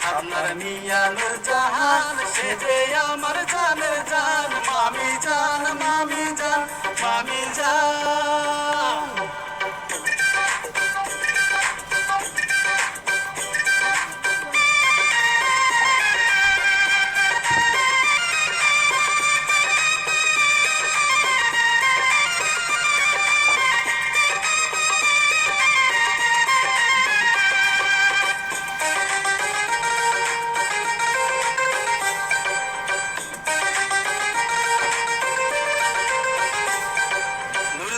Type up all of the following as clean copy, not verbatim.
আপনার মিয়া নূরজাহান সে যে আমার জানের জান মামি জান মামি জান মামি জান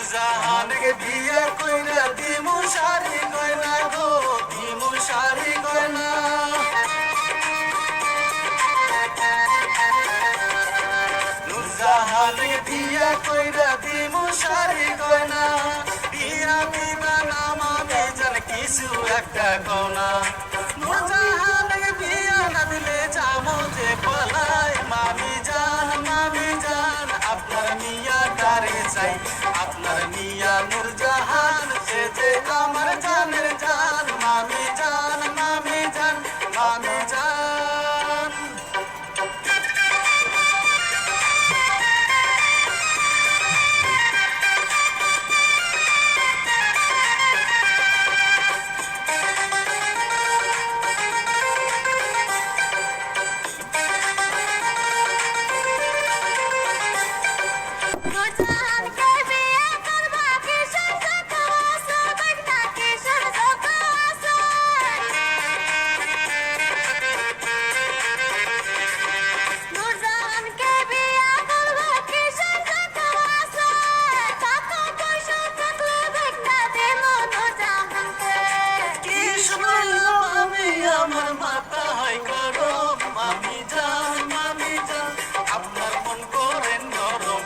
নূরজাহানকে বিয়ে কইরা দিমু শাড়ি গয়না গো দিমু শাড়ি গয়না নূরজাহানকে বিয়ে কইরা দিমু শাড়ি গয়না বিয়া দিবা না মামি জান কিছু একটা কোনা নূরজাহানকে বিয়া না দিলে যাবো যে পলায় মামি জান আপনার মিয়া কারে চাই আপনার মিয়া নূরজাহান সে যে আমার জানের জান মামি জান মামি জান মামি জান আমার মাথা হয় গরম মামি জান আপনার মন করেন নরম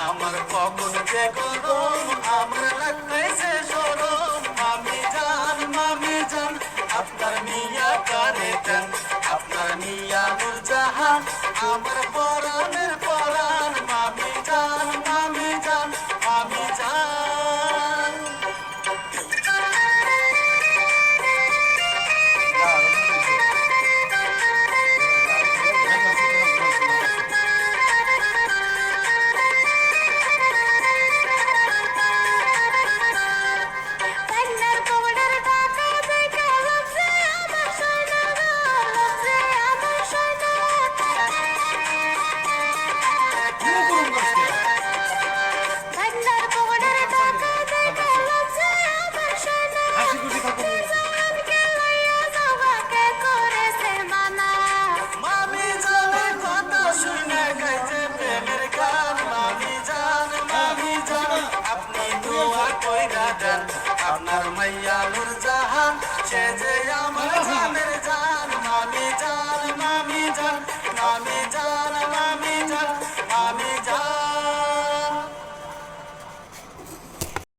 আমার কখন যে গরম আমার লাগতেছে সরম মামি জান আপনার মিয়া কারে দেন আপনার মিয়া নূরজাহান আমার পরাণের পরাণ মামি জান মামি জান মামি জান আপনার মাইয়া নূরজাহান সে যে আমার জানে